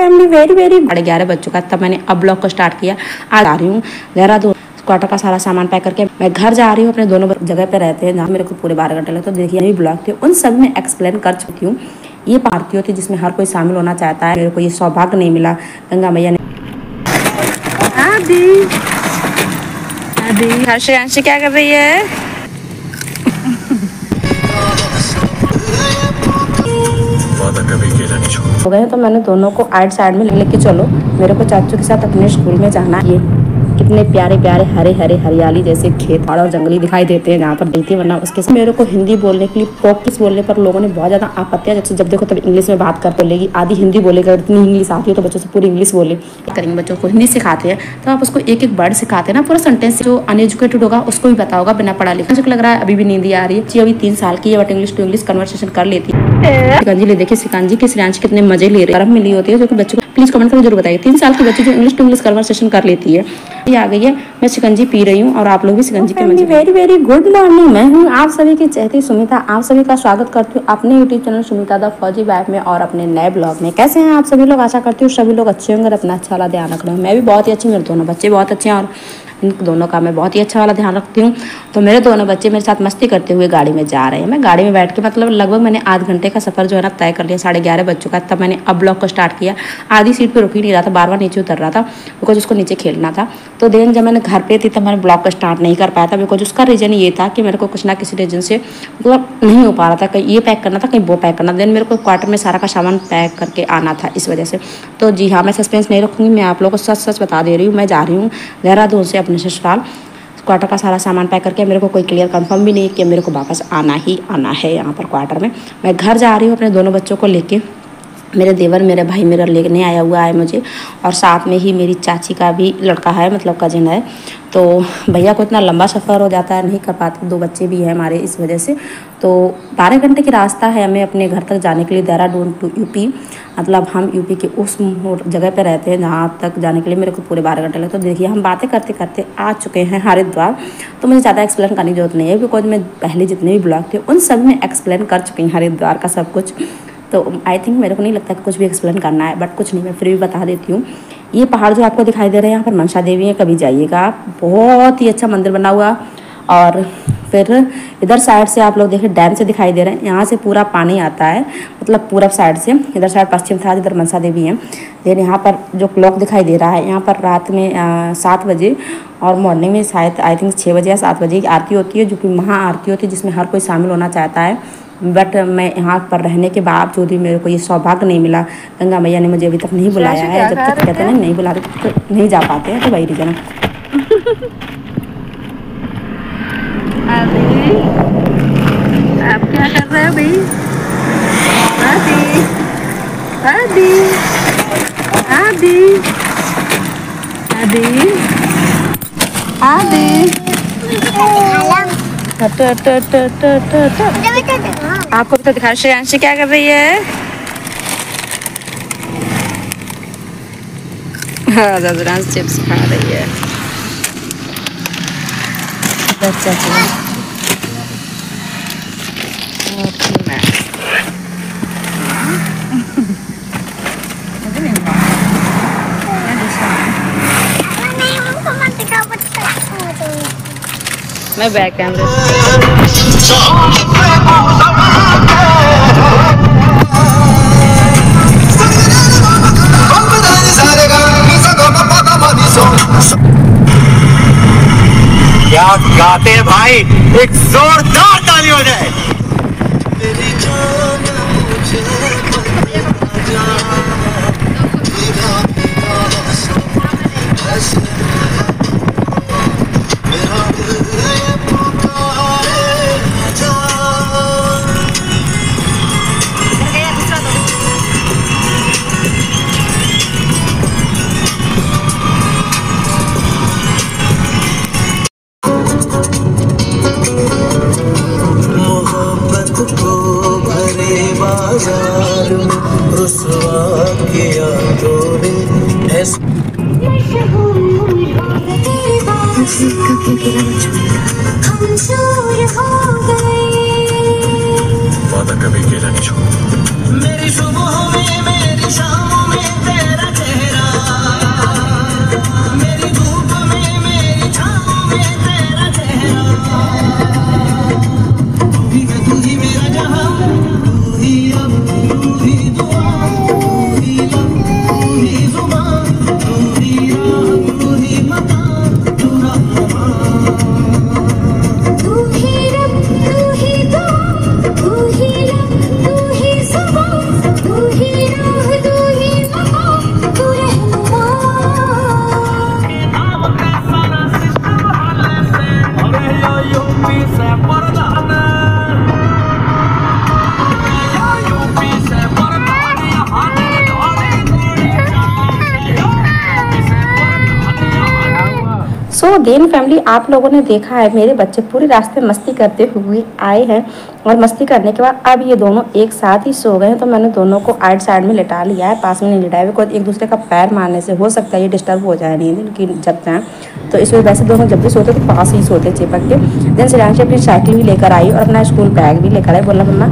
Family very very 11:30 बज चुका, तब मैंने अब ब्लॉग को स्टार्ट किया। आज आ रही हूँ देहरादून, क्वार्टर का सारा सामान पैक करके मैं घर जा रही हूँ। अपने दोनों जगह पे रहते हैं जहाँ मेरे को पूरे 12 घंटे लगते। तो देखिए यही ब्लॉग थे, उन सब में एक्सप्लेन कर चुकी हूँ। ये पार्टी होती जिसमें हर कोई शामिल होना चाहता है, मेरे को ये सौभाग्य नहीं मिला। गंगा मैया ने हर्षयांशी क्या कर रही है? हो गए तो मैंने दोनों को आइट साइड में लेके चलो, मेरे को चाचू के साथ अपने स्कूल में जाना। ये कितने प्यारे प्यारे हरे हरे हरियाली जैसे खेत और जंगली दिखाई देते हैं जहाँ पर देखती, वरना उसके साथ मेरे को हिंदी बोलने के लिए पोकिस बोलने पर लोगों ने बहुत ज़्यादा आपत्तियां, जैसे जब देखो तब इंग्लिश में बात कर बोलेगी, आधी हिंदी बोलेगी। अगर इतनी इंग्लिश आती है तो बच्चों से पूरी इंग्लिश बोले करेंगे। बच्चों को हिंदी सिखाते हैं तो आप उसको एक एक वर्ड सिखाते हैं ना, पूरा सेंटेंस। जो अनएजुकेटेड होगा उसको भी पता होगा बिना पढ़ा लिखा। मुझे लग रहा है अभी भी नींद आ रही है। अभी 3 साल की है but English to English conversation कर लेती है। सिकांजी ले देखिए, सिकांजी के श्रेयांश कितने मजे ले रहे हैं। मिली होती है जो कि बच्चों को प्लीज कमेंट करके जरूर बताइए। 3 साल की बच्ची जो इंग्लिश टू इंग्लिश कन्वर्सेशन कर लेती है। ये आ गई है, मैं शिकंजी पी रही हूँ और आप लोग भी शिकंजी के मजे। वेरी वेरी गुड मॉर्निंग, मैं हूँ आप सभी की चहती सुमिता। आप सभी का स्वागत करती हूँ अपने यूट्यूब चैनल सुमिता द फौजी वाइफ में और अपने नए ब्लॉग में। कैसे हैं आप सभी लोग? आशा करती हूँ सभी लोग अच्छे होंगे और अपना अच्छा वाला ध्यान रख रहे हैं। मैं भी बहुत ही अच्छी, मेरे दोनों बच्चे बहुत अच्छे हैं और इन दोनों का मैं बहुत ही अच्छा वाला ध्यान रखती हूँ। तो मेरे दोनों बच्चे मेरे साथ मस्ती करते हुए गाड़ी में जा रहे हैं। मैं गाड़ी में बैठ के मतलब लगभग मैंने आध घंटे का सफर जो है ना तय कर लिया। 11:30 बज चुका, तब मैंने अब ब्लॉग को स्टार्ट किया। आधी सीट पे रुक ही नहीं रहा था, बार बार नीचे उतर रहा था बिकॉज उसको नीचे खेलना था। तो देन जब मैंने घर पे थी तब मैंने ब्लॉग को स्टार्ट नहीं कर पाया था बिकॉज उसका रीज़न ये था कि मेरे को कुछ ना किसी रीज़न से मतलब नहीं हो पा रहा था। कहीं ये पैक करना था, कहीं वो पैक करना था। देन मेरे को क्वार्टर में सारा का सामान पैक करके आना था, इस वजह से। तो जी हाँ, मैं सस्पेंस नहीं रखूँगी, मैं आप लोगों को सच सच बता दे रही हूँ। मैं जा रही हूँ देहरादून से अपने ससुराल, क्वार्टर का सारा सामान पैक करके। मेरे को कोई क्लियर कंफर्म भी नहीं कि मेरे को वापस आना ही आना है यहाँ पर क्वार्टर में। मैं घर जा रही हूँ अपने दोनों बच्चों को लेके। मेरे देवर मेरे भाई मेरा लेने आया हुआ है मुझे, और साथ में ही मेरी चाची का भी लड़का है, मतलब कजिन है। तो भैया को इतना लंबा सफ़र हो जाता है, नहीं कर पाते, 2 बच्चे भी हैं हमारे, इस वजह से। तो 12 घंटे की रास्ता है हमें अपने घर तक जाने के लिए, देहरादून टू यूपी। मतलब हम यूपी के उस जगह पे रहते हैं जहाँ तक जाने के लिए मेरे को पूरे 12 घंटे लगते। तो देखिए हम बातें करते करते आ चुके हैं हरिद्वार। तो मुझे ज़्यादा एक्सप्लेन करने की जरूरत नहीं है बिकॉज मैं पहले जितने भी ब्लॉग थे उन सब में एक्सप्लेन कर चुकी हूँ हरिद्वार का सब कुछ। तो आई थिंक मेरे को नहीं लगता कि कुछ भी एक्सप्लेन करना है, बट कुछ नहीं, मैं फिर भी बता देती हूँ। ये पहाड़ जो आपको दिखाई दे रहे हैं यहाँ पर मनसा देवी है, कभी जाइएगा आप, बहुत ही अच्छा मंदिर बना हुआ। और फिर इधर साइड से आप लोग देखिए डैम से दिखाई दे रहे हैं, यहाँ से पूरा पानी आता है, मतलब पूरब साइड से। इधर साइड पश्चिम था जिधर मनसा देवी है। देन यहाँ पर जो क्लॉक दिखाई दे रहा है, यहाँ पर रात में 7 बजे और मॉर्निंग में शायद आई थिंक 6 बजे या 7 बजे की आरती होती है, जो कि महा आरती होती है जिसमें हर कोई शामिल होना चाहता है। बट मैं यहाँ पर रहने के बावजूद भी मेरे को ये सौभाग्य नहीं मिला। गंगा मैया ने मुझे अभी तक नहीं बुलाया है। जब तक कहते हैं नहीं बुलाते तो नहीं जा पाते हैं, तो वही रीजन है। आप क्या कर रहे हो भाई? आदि आदि आदि आदि आपको भी तो दिखा। श्रेयांशी क्या कर रही है? हाँ, चिप्स खा रही है। अच्छा मैं बैक कैमरे क्या गाते हैं भाई, एक जोरदार ताली हो जाए। वादा कभी अकेला नहीं छोड़। मेरी सुबह में मेरी शाम में तेरा तो देन फैमिली, आप लोगों ने देखा है मेरे बच्चे पूरे रास्ते मस्ती करते हुए आए हैं और मस्ती करने के बाद अब ये दोनों एक साथ ही सो गए हैं। तो मैंने दोनों को आइट साइड में लिटा लिया है, पास में नहीं लिटाया बिकॉज एक दूसरे का पैर मारने से हो सकता है ये डिस्टर्ब हो जाए नींद इनकी जब जाए। तो इस वजह से दोनों जब भी सोते तो पास ही सोते चिपक के। देन श्रेयांशी अपनी साइकिल भी लेकर आई और अपना स्कूल बैग भी लेकर आई। बोला मम्मा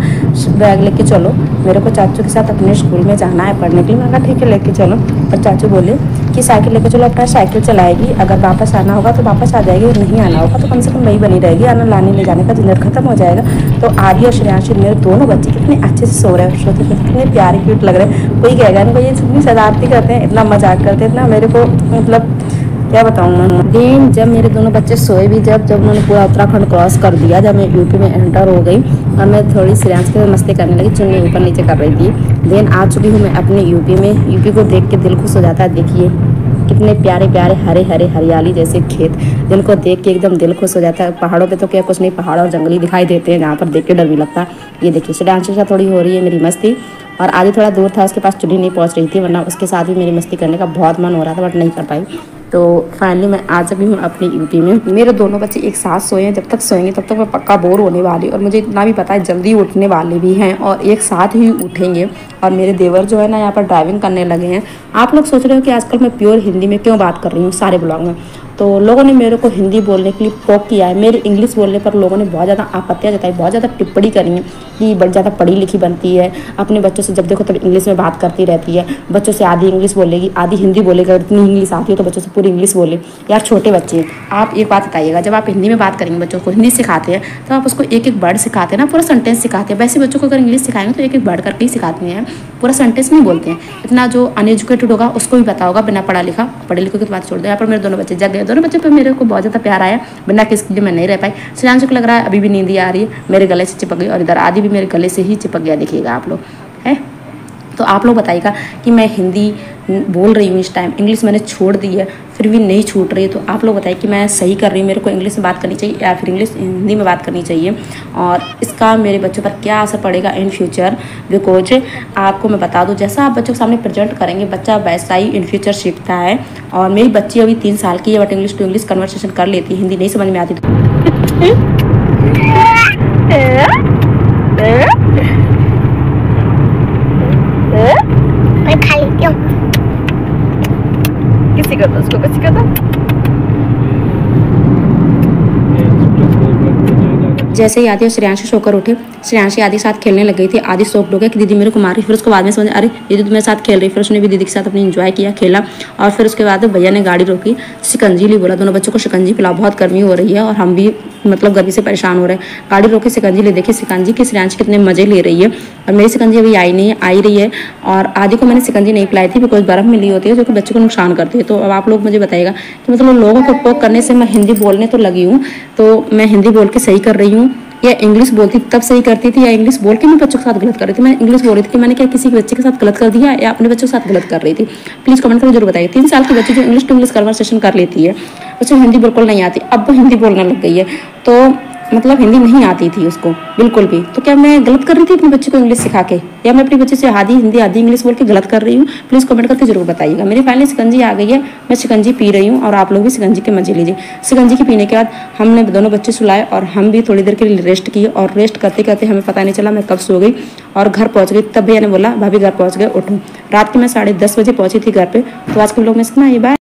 बैग लेके चलो, मेरे को चाचू के साथ अपने स्कूल में जाना है पढ़ने के लिए। मैंने कहा ठीक है लेके चलो। और चाचू बोले कि साइकिल लेके चलो, अपना साइकिल चलाएगी, अगर वापस आना होगा तो वापस आ जाएगी और नहीं आना होगा तो कम से कम वही बनी रहेगी, आना लाने ले जाने का झंझट खत्म हो जाएगा। तो आदि और श्रेयांशी मेरे दोनों बच्चे कितने अच्छे से सो रहे हैं, सोते सोते कितने प्यारे क्यूट लग रहे हैं। कोई कहेगा नहीं, कोई ये इतनी शरारती करते हैं, इतना मजाक करते हैं, इतना मेरे को मतलब क्या बताऊँ मैं। दिन जब मेरे दोनों बच्चे सोए भी, जब उन्होंने पूरा उत्तराखंड क्रॉस कर दिया, जब मैं यूपी में एंटर हो गई और मैं थोड़ी श्रेयांशी के मस्ती करने लगी, चुन्नी ऊपर नीचे कर रही थी। देन आ चुकी हूँ मैं अपने यूपी में। यूपी को देख के दिल खुश हो जाता है। देखिए कितने प्यारे प्यारे हरे हरे हरियाली जैसे खेत, जिनको देख के एकदम दिल खुश हो जाता है। पहाड़ों पे तो क्या कुछ नहीं, पहाड़ और जंगली दिखाई देते हैं जहाँ पर देख के डर भी लगता है। ये देखिए श्रेयांशी के साथ थोड़ी हो रही है मेरी मस्ती और आदि थोड़ा दूर था, उसके पास चुन्नी नहीं पहुँच रही थी, वरना उसके साथ भी मेरी मस्ती करने का बहुत मन हो रहा था बट नहीं कर पाई। तो फाइनली मैं आज भी हूँ अपनी यूपी में। मेरे दोनों बच्चे एक साथ सोए हैं, जब तक सोएंगे तब तक मैं पक्का बोर होने वाली, और मुझे इतना भी पता है जल्दी उठने वाले भी हैं और एक साथ ही उठेंगे। और मेरे देवर जो है ना यहाँ पर ड्राइविंग करने लगे हैं। आप लोग सोच रहे हो कि आजकल मैं प्योर हिंदी में क्यों बात कर रही हूँ सारे ब्लॉग में, तो लोगों ने मेरे को हिंदी बोलने के लिए पोक किया है। मेरे इंग्लिश बोलने पर लोगों ने बहुत ज़्यादा आपत्तियाँ जताई, बहुत ज़्यादा टिप्पणी करी है कि बहुत ज़्यादा पढ़ी लिखी बनती है, अपने बच्चों से जब देखो तब इंग्लिश में बात करती रहती है, बच्चों से आधी इंग्लिश बोलेगी आधी हिंदी बोलेगा, इतनी इंग्लिश आती है तो बच्चों से पूरी इंग्लिश बोले। यार छोटे बच्चे हैं, आप एक बात बताइएगा, जब आप हिंदी में बात करेंगे बच्चों को, हिंदी सिखाते हैं तो आप उसको एक एक वर्ड सिखाते हैं ना, पूरा सेंटेंस सिखाते हैं। वैसे बच्चों को अगर इंग्लिश सिखाएंगे तो एक एक वर्ड करके ही सिखाते हैं, पूरा सेंटेंस नहीं बोलते हैं। इतना जो अनएजुकेटेड होगा उसको भी पता होगा, बिना पढ़ा लिखा, पढ़े लिखे की बात छोड़ दो। यहाँ पर मेरे दोनों बच्चे जग गए, दोनों बच्चों पर मेरे को बहुत ज़्यादा प्यार आया, बिना किसके लिए मैं नहीं रह पाई। श्रेयांशी को लग रहा है अभी भी नींद आ रही है, मेरे गले से चिपक गई, और इधर आदि भी मेरे गले से ही चिपक गया, देखिएगा आप लोग है। तो आप लोग बताइएगा कि मैं हिंदी बोल रही हूँ इस टाइम, इंग्लिश मैंने छोड़ दी है फिर भी नहीं छूट रही है, तो आप लोग बताइए कि मैं सही कर रही हूँ, मेरे को इंग्लिश में बात करनी चाहिए या फिर हिंदी में बात करनी चाहिए, और इसका मेरे बच्चों पर क्या असर पड़ेगा इन फ्यूचर। बिकॉज आपको मैं बता दूँ, जैसा आप बच्चों के सामने प्रेजेंट करेंगे बच्चा वैसा ही इन फ्यूचर सीखता है। और मेरी बच्ची अभी 3 साल की है but English to English conversation कर लेती है, हिंदी नहीं समझ में आती मैं खा लेती हूँ। किसी का तो उसको किसी का तो जैसे ही आदि और श्रेयांशी सोकर उठे, श्रेयांशी आदि के साथ खेलने लग गई थी। आदि शौक हो गया कि दीदी मेरे को मार रही, फिर उसको बाद में समझ अरे दीदी तुम्हारे साथ खेल रही, फिर उसने भी दीदी के साथ अपनी एंजॉय किया, खेला। और फिर उसके बाद भैया ने गाड़ी रोकी, शिकंजी ली, बोला दोनों बच्चों को शिकंजी पिलाओ, बहुत गर्मी हो रही है और हम भी मतलब गर्मी से परेशान हो रहे हैं। गाड़ी रोके शिकंजी ले, देखिए शिकंजी की श्रेयांशी कितने मजे ले रही है। और मेरी शिकंजी अभी आई नहीं है, आई रही है। और आदि को मैंने शिकंजी नहीं पिलाई थी बिकॉज बर्फ मिली होती है जो कि बच्चों को नुकसान करती है। तो अब आप लोग मुझे बताइएगा कि मतलब लोगों को पोक करने से मैं हिंदी बोलने तो लगी हूँ, तो मैं हिंदी बोल के सही कर रही हूँ या इंग्लिश बोलती तब सही करती थी, या इंग्लिश बोल के मैं बच्चों के साथ गलत कर रही थी। मैं इंग्लिश बोल रही थी कि मैंने क्या किसी के बच्चे के साथ गलत कर दिया या अपने बच्चों के साथ गलत कर रही थी। प्लीज़ कमेंट करके जरूर बताइए। 3 साल की बच्ची जो इंग्लिश टू इंग्लिश कन्वर्सेशन कर लेती है, उसे हिंदी बिल्कुल नहीं आती, अब वो हिंदी बोलने लग गई है, तो मतलब हिंदी नहीं आती थी उसको बिल्कुल भी। तो क्या मैं गलत कर रही थी अपने बच्चे को इंग्लिश सिखा के, या मैं अपने बच्चे से आधी हिंदी आधी इंग्लिश बोल के गलत कर रही हूँ? प्लीज़ कमेंट करके जरूर बताइएगा। मेरी फाइनली शिकंजी आ गई है, मैं शिकंजी पी रही हूँ और आप लोग भी शिकंजी के मजे लीजिए। शिकंजी के पीने के बाद हमने दोनों बच्चे सुलाए और हम भी थोड़ी देर के लिए रेस्ट किए, और रेस्ट करते करते हमें पता नहीं चला मैं कब सो गई और घर पहुँच गई। तब भैया ने बोला भाभी घर पहुँच गए, उठो। रात के मैं 10:30 बजे पहुँची थी घर पे। तो आज के लोग में इतना ही बाय।